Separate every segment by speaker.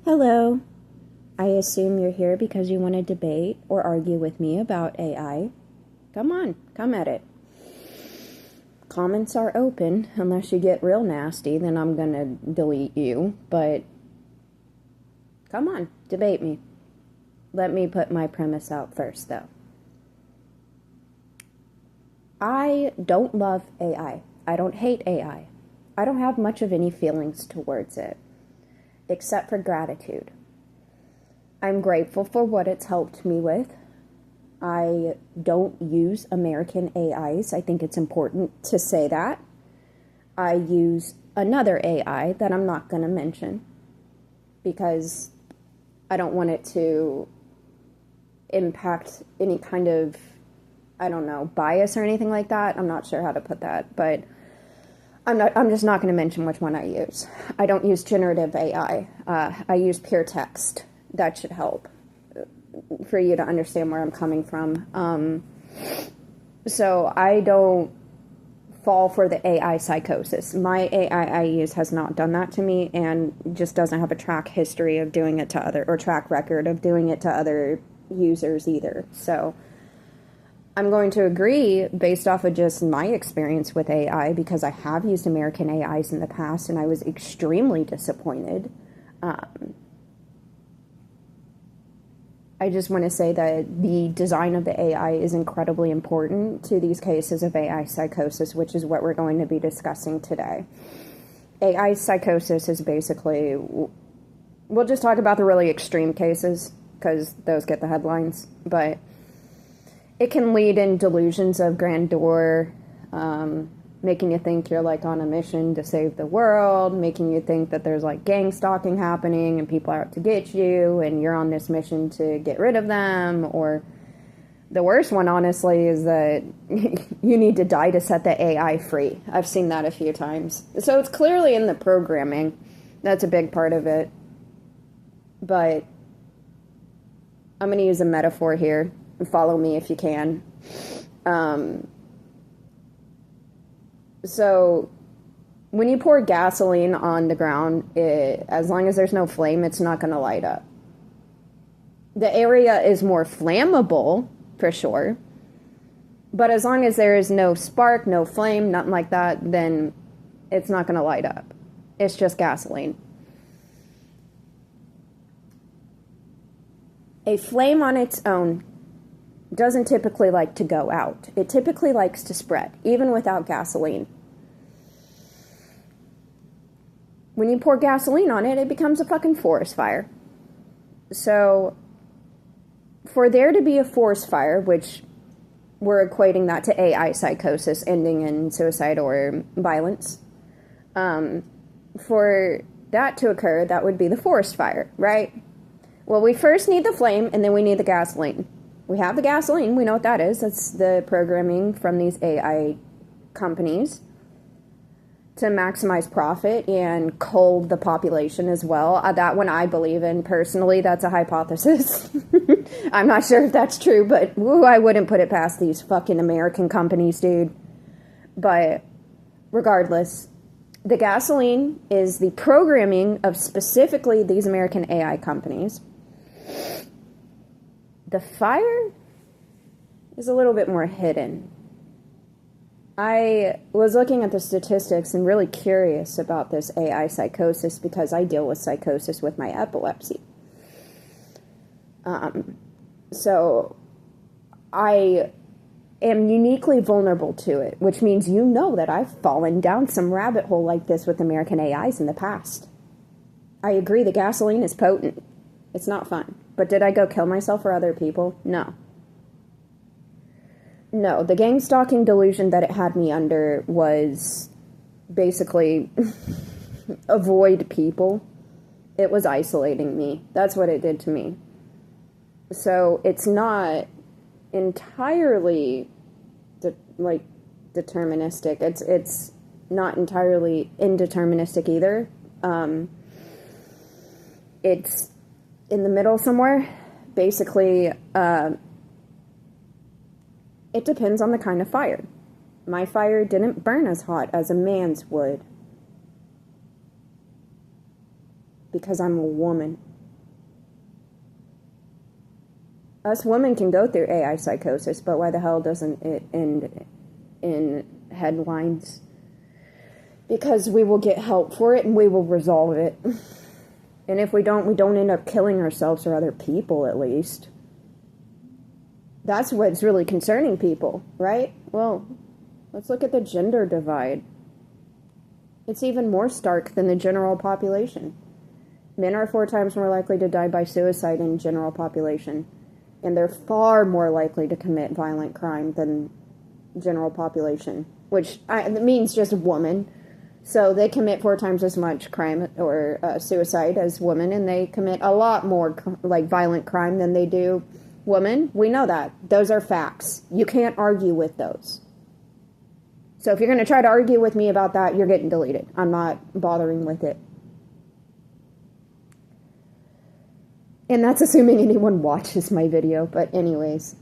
Speaker 1: Hello. I assume you're here because you want to debate or argue with me about AI. Come on, come at it. Comments are open. Unless you get real nasty, then I'm gonna delete you. But come on, debate me. Let me put my premise out first, though. I don't love AI. I don't hate AI. I don't have much of any feelings towards it, except for gratitude. I'm grateful for what it's helped me with. I don't use American AIs. I think it's important to say that. I use another AI that I'm not going to mention because I don't want it to impact any kind of, bias or anything like that. I'm not sure how to put that, but I'm just not going to mention which one I use. I don't use generative AI. I use pure text. That should help for you to understand where I'm coming from. So I don't fall for the AI psychosis. My AI I use has not done that to me and just doesn't have a track history of doing it to track record of doing it to other users either. So I'm going to agree based off of just my experience with AI because I have used American AIs in the past and I was extremely disappointed. I just want to say that the design of the AI is incredibly important to these cases of AI psychosis, which is what we're going to be discussing today. AI psychosis is basically, we'll just talk about the really extreme cases because those get the headlines, but it can lead in delusions of grandeur, making you think you're like on a mission to save the world, making you think that there's like gang stalking happening and people are out to get you and you're on this mission to get rid of them. Or the worst one, honestly, is that you need to die to set the AI free. I've seen that a few times. So it's clearly in the programming. That's a big part of it. But I'm going to use a metaphor here. Follow me if you can. So when you pour gasoline on the ground, as long as there's no flame, it's not going to light up. The area is more flammable, for sure. But as long as there is no spark, no flame, nothing like that, then it's not going to light up. It's just gasoline. A flame on its own doesn't typically like to go out. It typically likes to spread, even without gasoline. When you pour gasoline on it, it becomes a fucking forest fire. So, for there to be a forest fire, which we're equating that to AI psychosis ending in suicide or violence, for that to occur, that would be the forest fire, right? Well, we first need the flame, and then we need the gasoline. We have the gasoline. We know what that is. That's the programming from these AI companies to maximize profit and cull the population as well. That one I believe in personally. That's a hypothesis. I'm not sure if that's true, but I wouldn't put it past these fucking American companies, dude. But regardless, the gasoline is the programming of specifically these American AI companies. The fire is a little bit more hidden. I was looking at the statistics and really curious about this AI psychosis because I deal with psychosis with my epilepsy. So I am uniquely vulnerable to it, which means you know that I've fallen down some rabbit hole like this with American AIs in the past. I agree the gasoline is potent. It's not fun. But did I go kill myself or other people? No. No, the gang stalking delusion that it had me under was basically avoid people. It was isolating me. That's what it did to me. So it's not entirely deterministic. It's not entirely indeterministic either. It's in the middle somewhere. Basically, it depends on the kind of fire. My fire didn't burn as hot as a man's would because I'm a woman. Us women can go through AI psychosis, but why the hell doesn't it end in headlines? Because we will get help for it and we will resolve it. And if we don't end up killing ourselves or other people, at least. That's what's really concerning people, right? Well, let's look at the gender divide. It's even more stark than the general population. Men are 4 times more likely to die by suicide in general population. And they're far more likely to commit violent crime than general population. Which means just a woman. So they commit 4 times as much crime or suicide as women. And they commit a lot more violent crime than they do women. We know that. Those are facts. You can't argue with those. So if you're going to try to argue with me about that, you're getting deleted. I'm not bothering with it. And that's assuming anyone watches my video. But anyways,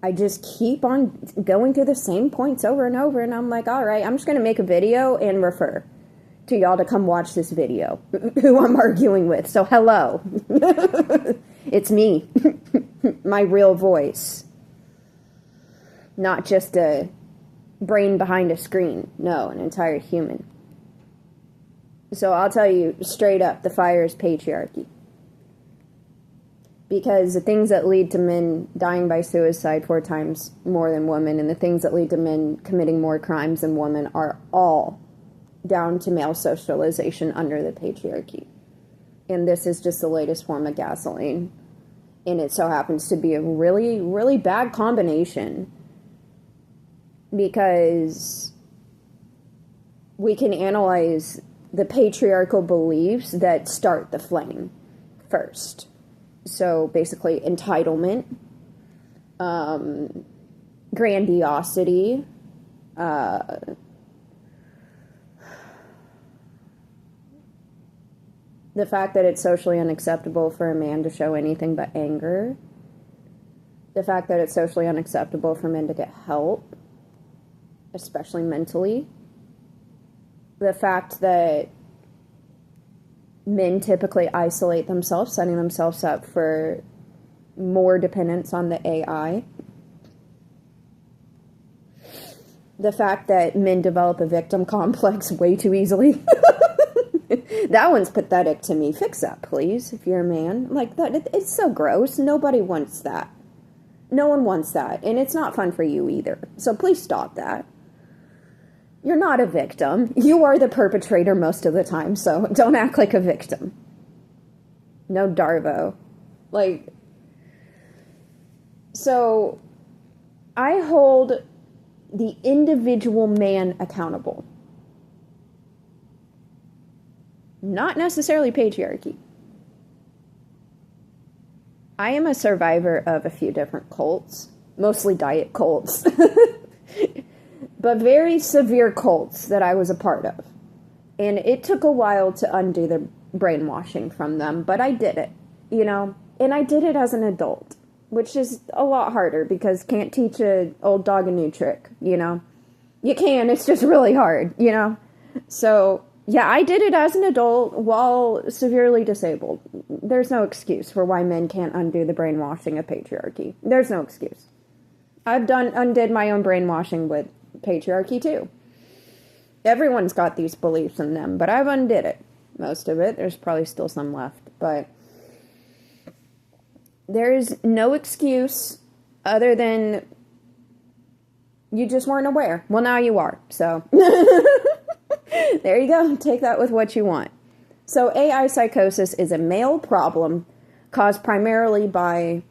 Speaker 1: I just keep on going through the same points over and over. And I'm like, all right, I'm just going to make a video and refer to y'all to come watch this video. Who I'm arguing with. So hello. It's me. My real voice. Not just a brain behind a screen. No, an entire human. So I'll tell you straight up, the fire is patriarchy. Because the things that lead to men dying by suicide 4 times more than women, and the things that lead to men committing more crimes than women, are all down to male socialization under the patriarchy. And this is just the latest form of gasoline. And it so happens to be a really, really bad combination. Because we can analyze the patriarchal beliefs that start the flame first. So basically entitlement, grandiosity, the fact that it's socially unacceptable for a man to show anything but anger, the fact that it's socially unacceptable for men to get help, especially mentally. The fact that men typically isolate themselves, setting themselves up for more dependence on the AI. The fact that men develop a victim complex way too easily. That one's pathetic to me. Fix that, please, if you're a man. Like, that, it's so gross. Nobody wants that. No one wants that. And it's not fun for you either. So please stop that. You're not a victim. You are the perpetrator most of the time, so don't act like a victim. No Darvo. Like, so I hold the individual man accountable. Not necessarily patriarchy. I am a survivor of a few different cults, mostly diet cults. But very severe cults that I was a part of. And it took a while to undo the brainwashing from them, but I did it, you know? And I did it as an adult, which is a lot harder because can't teach an old dog a new trick, you know? You can, it's just really hard, you know? So, yeah, I did it as an adult while severely disabled. There's no excuse for why men can't undo the brainwashing of patriarchy. There's no excuse. I've undid my own brainwashing with patriarchy too. Everyone's got these beliefs in them, but I've undid it. Most of it. There's probably still some left, but there is no excuse other than you just weren't aware. Well, now you are, so there you go. Take that with what you want. So AI psychosis is a male problem caused primarily by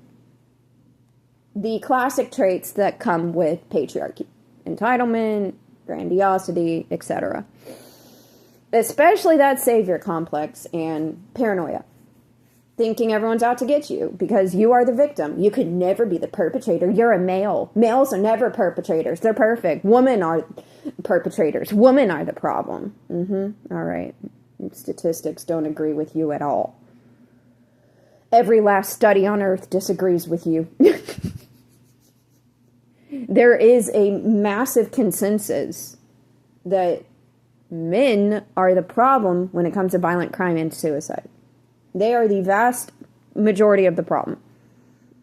Speaker 1: the classic traits that come with patriarchy. Entitlement, grandiosity, etc. Especially that savior complex and paranoia. Thinking everyone's out to get you because you are the victim. You could never be the perpetrator. You're a male. Males are never perpetrators. They're perfect. Women are perpetrators. Women are the problem. All right. Statistics don't agree with you at all. Every last study on Earth disagrees with you. There is a massive consensus that men are the problem when it comes to violent crime and suicide. They are the vast majority of the problem.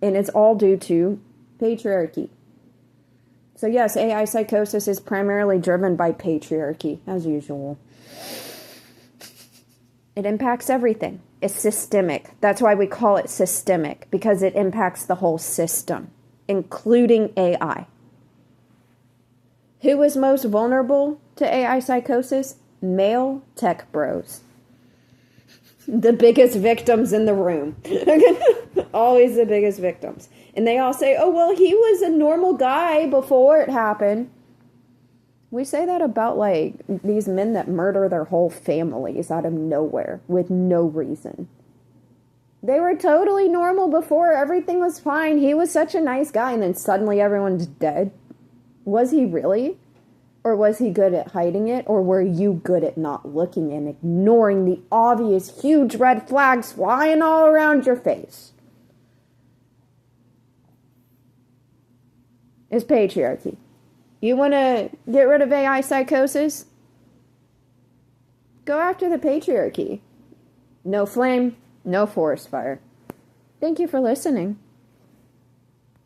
Speaker 1: And it's all due to patriarchy. So yes, AI psychosis is primarily driven by patriarchy, as usual. It impacts everything. It's systemic. That's why we call it systemic, because it impacts the whole system, including AI. Who is most vulnerable to AI psychosis? Male tech bros. The biggest victims in the room. Always the biggest victims. And they all say, oh, well, he was a normal guy before it happened. We say that about, like, these men that murder their whole families out of nowhere with no reason. They were totally normal before. Everything was fine. He was such a nice guy. And then suddenly everyone's dead. Was he really? Or was he good at hiding it? Or were you good at not looking and ignoring the obvious huge red flags flying all around your face? It's patriarchy. You want to get rid of AI psychosis? Go after the patriarchy. No flame, no forest fire. Thank you for listening.